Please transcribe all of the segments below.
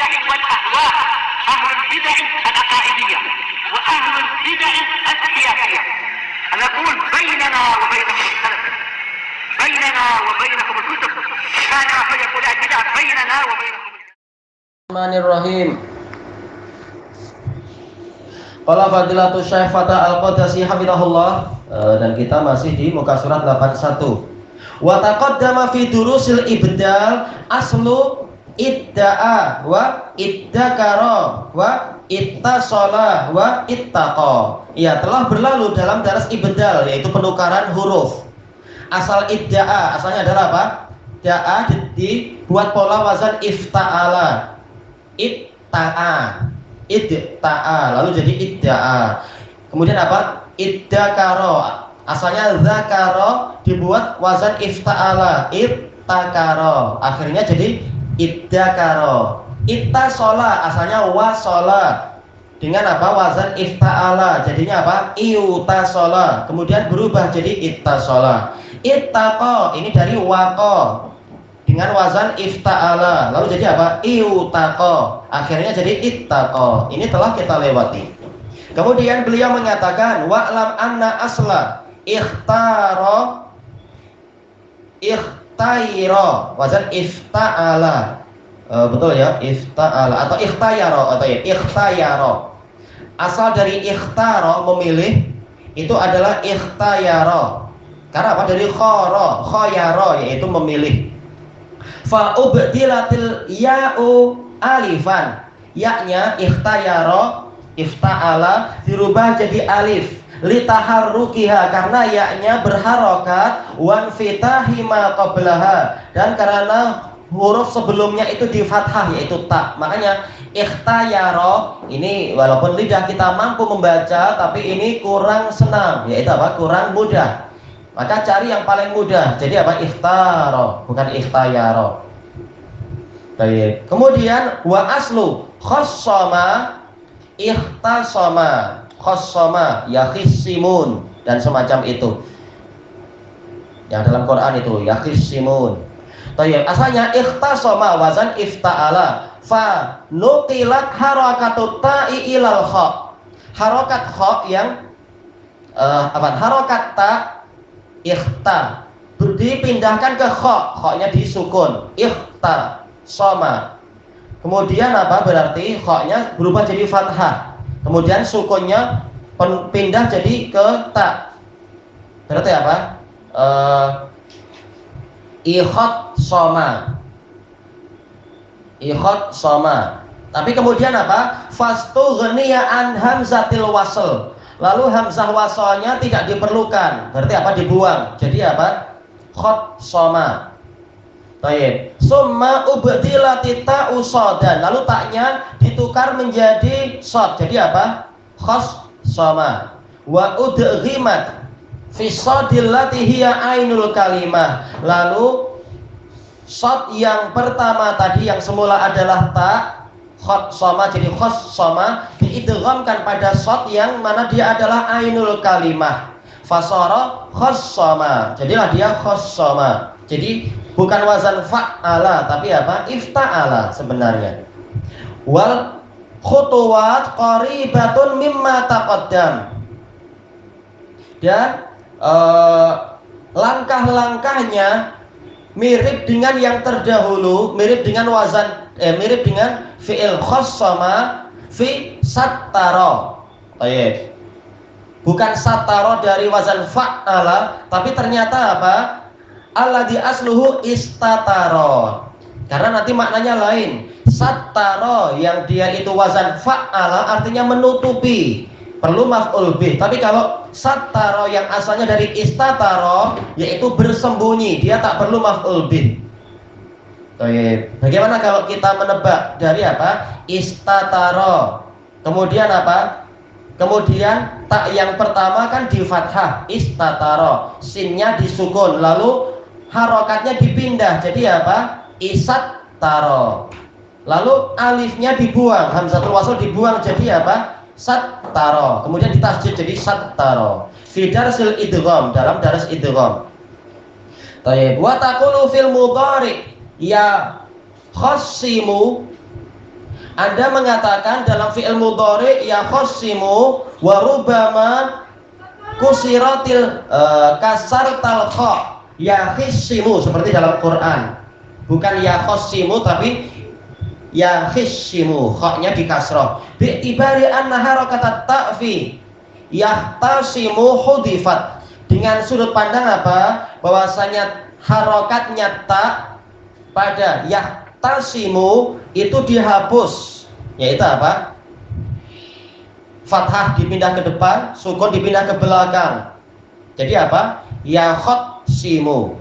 البدع والأهواء، أهل البدع العقائدية وأهل البدع السياسية. نقول بيننا وبينكم السلف، بيننا وبينكم الكتب، كان فيقول البدع بيننا وبينكم. Bismillahirrahmanirrahim. Qala Fadilatul Syekh Fatah Al-Qadasi hafizahullah, dan kita masih di muka surat 81. Wa taqaddama fi durusil ibdal aslu idda'a wa iddakara wa ittasala wa ittaqa. Ya, telah berlalu dalam daras ibdal, yaitu penukaran huruf. Asal idda'a, asalnya adalah apa? Da'a dibuat pola wazan ifta'ala. Itta'a, idta'a, lalu jadi idda'a. Kemudian apa? Iddakaro, asalnya zakaro dibuat wazan ifta'ala, ittakaro, akhirnya jadi iddakaro. Ittasola, asalnya wasola, dengan apa? Wazan ifta'ala, jadinya apa? Iutasola, kemudian berubah jadi ittasola. Ittaqo, ini dari waqo, dengan wazan ifta'ala, lalu jadi apa? Iutaqo, akhirnya jadi ittaqo. Ini telah kita lewati. Kemudian beliau mengatakan wa'lam anna asla ikhtaro ikhtairo, wazan ifta'ala, betul ya, ifta'ala atau ikhtayaro, atau ya ikhtayaro. Asal dari ikhtaro, memilih, itu adalah ikhtayaro. Karena apa? Dari khoro, khoyaro, yaitu memilih. Fa ubdilatil ya'u alifan, yaknya ikhtayaro, ifta'ala dirubah jadi alif, litaharrukiha, karena yaknya berharokat, wan fitahi ma qablaha, dan karena huruf sebelumnya itu di fathah, yaitu ta. Makanya ikhtayaro ini walaupun lidah kita mampu membaca, tapi ini kurang senang, yaitu apa? Kurang mudah. Maka cari yang paling mudah. Jadi apa? Ikhtaro, bukan ikhtayaro. Baik. Kemudian wa aslu khossama ikhtasama, khossama yakhissimun, dan semacam itu. Yang dalam Quran itu yakhissimun. Baik. Asalnya ikhtasama wazan ifta'ala, fa nuqilat harakatut ta'i ilal kha. Harokat kha yang harokat ta ikhta dipindahkan ke kha, kha-nya disukun, ikhta soma. Kemudian apa? Berarti kha-nya berubah jadi fathah, kemudian sukunnya pindah jadi ke ta. Berarti apa? Ikhot soma, ikhot soma. Tapi kemudian apa? Fastughniya an hamzatil wasl, lalu hamzah wasolnya tidak diperlukan, berarti apa? Dibuang, jadi apa? Khot soma. Baik. Summa ubdilati ta'u sodan, lalu taknya ditukar menjadi sod, jadi apa? Khos soma. Wa udghimat fi sodillati hiya ainul kalimah, lalu sod yang pertama tadi yang semula adalah ta, khot soma, jadi khos soma, diidghamkan pada sod yang mana dia adalah ainul kalimah, fasara khos soma, jadilah dia khos soma. Jadi bukan wazan fa'ala, tapi apa? Ifta'ala sebenarnya. Wal khutuwat qaribatun mimma taqaddam, dan langkah-langkahnya mirip dengan yang terdahulu, mirip dengan wazan mirip dengan fi'il khossama fi sattaro. Baik. Bukan sattaro dari wazan fa'ala, tapi ternyata apa? Alladzi asluhu istataro. Karena nanti maknanya lain. Sattaro yang dia itu wazan fa'ala artinya menutupi, perlu maf'ul bih. Tapi kalau sattaro yang asalnya dari istataro, yaitu bersembunyi, dia tak perlu maf'ul bih. Bagaimana kalau kita menebak dari apa? Istataro. Kemudian apa? Kemudian tak yang pertama kan di fathah, istataro. Sinnya disukun, lalu harokatnya dipindah, jadi apa? Isattaro. Lalu alifnya dibuang, hamzatul wasl dibuang, jadi apa? Sattaro. Kemudian ditasjid jadi sattaro. Fi darsil idgham, dalam daras idgham. Baik. Wa taqulu fil mudhari ya khassimu Anda mengatakan dalam fi'il mudhari yakhsimu wa rubbama kusiratil kasartal kha yakhsimu seperti dalam Quran. Bukan yakhsimu tapi yakhsimu, kha-nya di kasrah. Bi'tibari anna harakatat ta'fi yahtasimu hudifat. Dengan sudut pandang apa? Bahwasanya harokatnya ta pada yahtasimu itu dihapus. Yaitu apa? Fathah dipindah ke depan, sukun dipindah ke belakang. Jadi apa? Yakhsimu.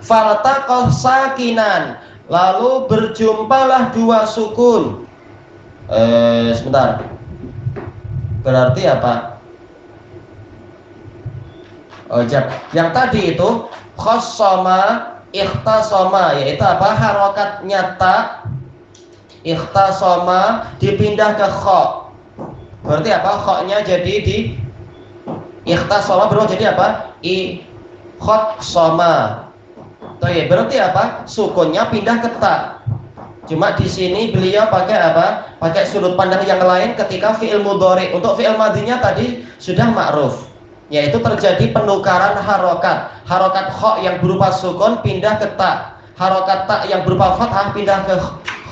Faltaqah sakinan. Lalu berjumpalah dua sukun. Sebentar. Berarti apa? Yang tadi itu khossama ikhtasama, yaitu apa? Harokatnya ta ikhtasama dipindah ke kha. Berarti apa? Kha-nya jadi di ikhtasama berubah jadi apa? Khotsama. Berarti apa? Sukunnya pindah ke ta. Cuma di sini beliau pakai apa? Pakai sudut pandang yang lain ketika fi'il mudhari. Untuk fi'il madhinya tadi sudah ma'ruf, yaitu terjadi penukaran harokat. Harokat kha yang berupa sukun pindah ke ta. Harokat ta yang berupa fathah pindah ke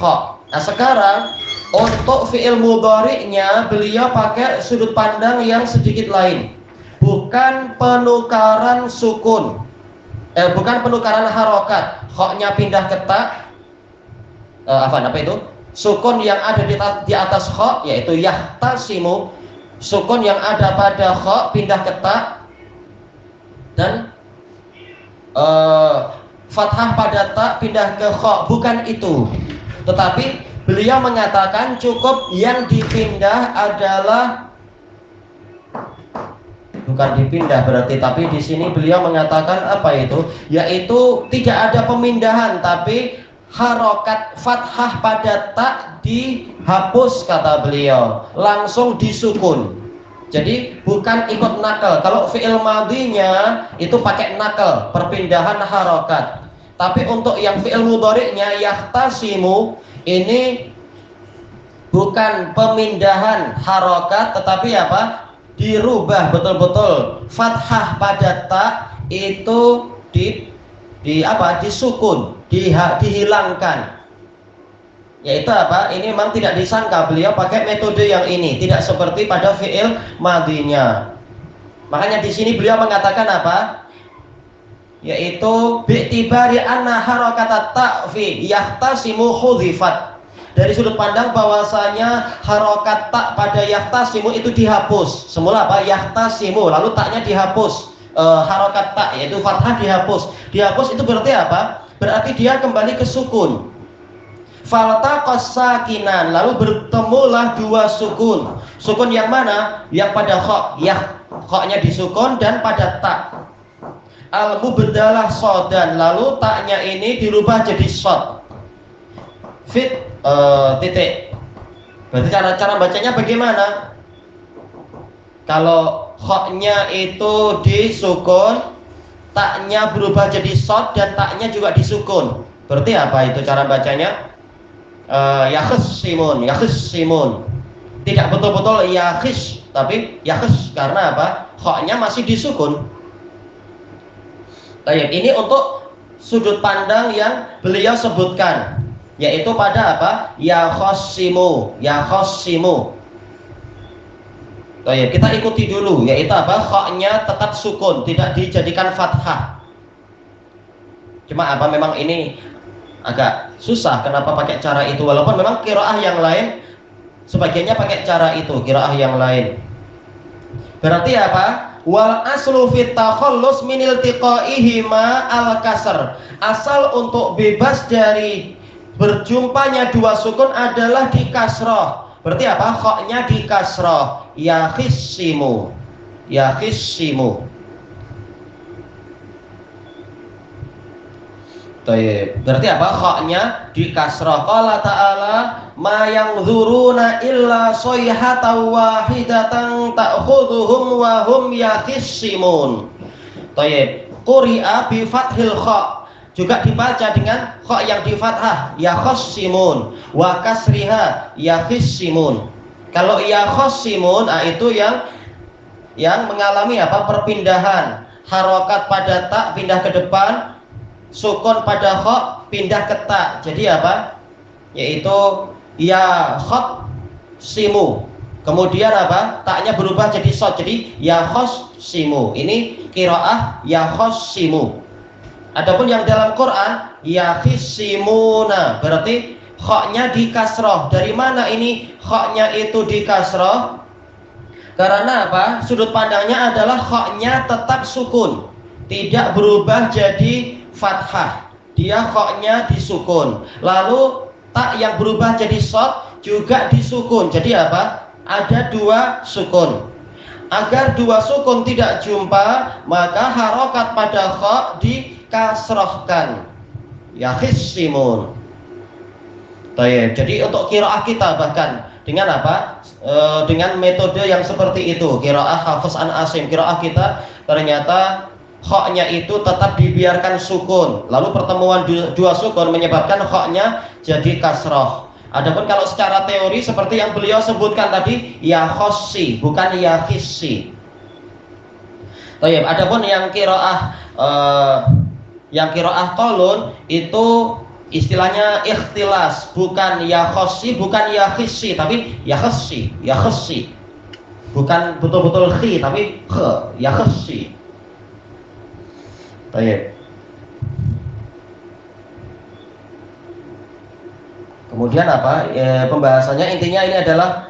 kha. Nah sekarang untuk fi'il mudhari'nya beliau pakai sudut pandang yang sedikit lain. Bukan penukaran sukun, bukan penukaran harokat. Kha-nya pindah ke ta. Apa itu? Sukun yang ada di atas kha yaitu yahtasimu. Sukun yang ada pada kha pindah ke ta, dan fathah pada ta pindah ke kha. Bukan itu. Tetapi beliau mengatakan cukup yang dipindah adalah, bukan dipindah berarti, tapi di sini beliau mengatakan apa itu? Yaitu tidak ada pemindahan, tapi harokat fathah pada ta dihapus kata beliau, langsung disukun. Jadi bukan ikut nakal. Kalau fi'il madhinya itu pakai nakal, perpindahan harokat. Tapi untuk yang fi'il mudhari'nya yahtasimu ini bukan pemindahan harokat, tetapi apa? Dirubah betul-betul fathah pada ta itu disukun, dihilangkan. Yaitu apa? Ini memang tidak disangka beliau pakai metode yang ini, tidak seperti pada fi'il madhinya. Makanya di sini beliau mengatakan apa? Yaitu bi'tibari anna harakatat ta'fi yahtasimu hudhifat. Dari sudut pandang bahwasanya harokat ta pada yahtasimu itu dihapus. Semula apa? Yahtasimu, lalu taknya dihapus. Harokat ta yaitu fathah dihapus. Dihapus itu berarti apa? Berarti dia kembali ke sukun. Faltaqas sakinan, lalu bertemulah dua sukun. Sukun yang mana? Yang pada kha, kha-nya disukun, dan pada ta. Al-mubdalah sodan, lalu taknya ini dirubah jadi sod. Fit titik. Berarti cara bacanya bagaimana? Kalau kha-nya itu disukun, taknya berubah jadi sod, dan taknya juga disukun. Berarti apa itu cara bacanya? Yakhsimun. Tidak betul-betul yakhis, tapi yakhis karena apa? Kha-nya masih disukun. Baik, ini untuk sudut pandang yang beliau sebutkan, yaitu pada apa? Yakhsimu. Baik, kita ikuti dulu, yaitu apa? Kha-nya tetap sukun, tidak dijadikan fathah. Cuma apa? Memang ini agak susah kenapa pakai cara itu, walaupun memang qiraah yang lain sebagiannya pakai cara itu, qiraah yang lain. Berarti apa? Wal aslu fit takhallus min iltiqaihima al kasr. Asal untuk bebas dari berjumpanya dua sukun adalah di kasrah. Berarti apa? Kha-nya di kasrah. Yakhsimu. Berarti apa? Kha-nya di kasrah. Qala ta'ala ma yanzuruna illa sayhatan wahidatan ta'khudhuhum wa hum yakhsimun. Quri'a bi fathil kha. juga dibaca dengan kha yang di fathah, ya khossimun, wa kasriha ya khissimun. Kalau ya khossimun, itu yang mengalami apa? Perpindahan, harokat pada tak pindah ke depan, sukun pada kha pindah ke ta. Jadi apa? Yaitu ya khossimu. Kemudian apa? Taknya berubah jadi shad, jadi ya khossimu. Ini qiraah ya khossimu. Adapun yang dalam Quran ya khissimuna, berarti kha-nya di kasroh. Dari mana ini kha-nya itu di kasroh? Karena apa? Sudut pandangnya adalah kha-nya tetap sukun, tidak berubah jadi fathah. Dia kha-nya disukun. Lalu tak yang berubah jadi shad juga disukun. Jadi apa? Ada dua sukun. Agar dua sukun tidak jumpa, maka harokat pada kha dikasrohkan. Ya khissimun. Jadi untuk qiraah kita bahkan dengan apa? Dengan metode yang seperti itu, qiraah Hafiz an Asim, qiraah kita ternyata kha-nya itu tetap dibiarkan sukun. Lalu pertemuan dua sukun menyebabkan kha-nya jadi kasroh. Adapun kalau secara teori seperti yang beliau sebutkan tadi, ya khossi, bukan ya khissi. Adapun yang qiraah qalun itu istilahnya ikhtilas, bukan ya khossi, bukan ya khissi, tapi ya khossi. Bukan betul-betul khi, tapi khe, ya khossi. Kemudian apa? Pembahasannya intinya ini adalah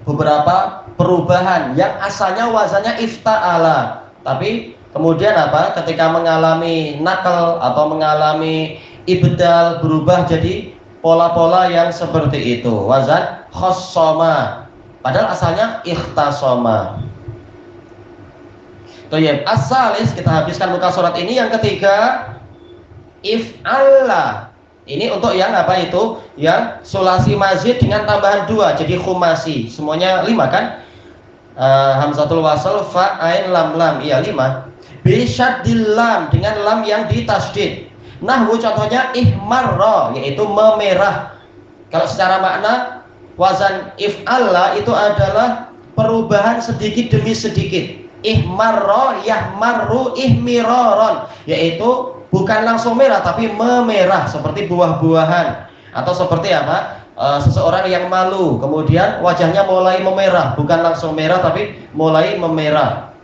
beberapa perubahan yang asalnya wazannya ifta'ala, tapi kemudian apa? Ketika mengalami nakal atau mengalami ibdal berubah jadi pola-pola yang seperti itu. Wazan khossoma, padahal asalnya ikhtasoma. As-salis, kita habiskan muka surat ini. Yang ketiga, if'alla. Ini untuk yang apa itu? Yang sulasi mazid dengan tambahan 2, jadi khumasi. Semuanya 5 kan? Hamzatul wasl, fa, ain, lam, iya 5. Bisyaddil lam, dengan lam yang ditasdid. Nahwu contohnya ihmarra, yaitu memerah. Kalau secara makna wazan if'alla itu adalah perubahan sedikit demi sedikit. Ihmarra, yahmarru, ihmiraron, yaitu bukan langsung merah tapi memerah seperti buah-buahan, atau seperti apa? Seseorang yang malu kemudian wajahnya mulai memerah, bukan langsung merah tapi mulai memerah.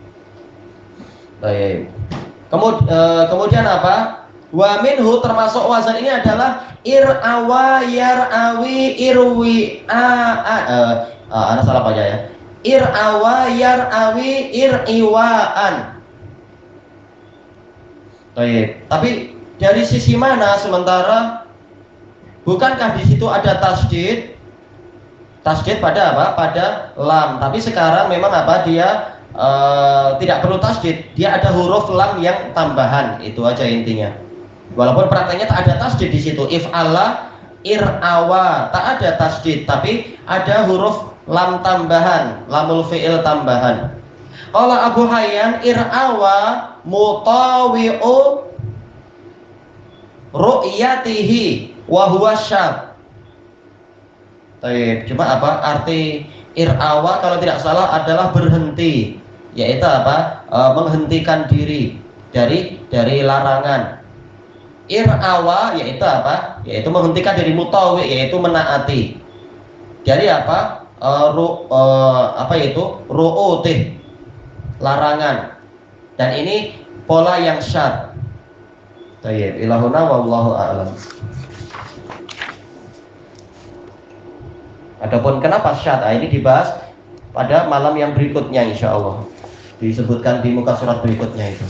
Kemudian apa? Wa minhu, termasuk wazan ini adalah irawa, yarawi, irwi, ana salah baca ya. Irawa, yarawi, iriwaan. Tapi dari sisi mana? Sementara bukankah di situ ada tasdid? Tasdid pada apa? Pada lam. Tapi sekarang memang apa? Dia tidak perlu tasdid. Dia ada huruf lam yang tambahan. Itu aja intinya. Walaupun prakteknya tak ada tasdid di situ. If'alla, irawa, tak ada tasdid. Tapi ada huruf lam tambahan, lamul fi'il tambahan. Qala Abu Hayyan, irawa mutawi'u ru'yatihi wa huwa syad. Cuma apa arti irawa kalau tidak salah adalah berhenti, yaitu apa? Menghentikan diri dari larangan. Irawa yaitu apa? Yaitu menghentikan diri, mutawi yaitu menaati. Dari apa? Ru'utih, larangan. Dan ini pola yang syad. Ilahuna wallahu a'lam. Adapun kenapa syad, ini dibahas pada malam yang berikutnya insyaallah. Disebutkan di muka surat berikutnya itu.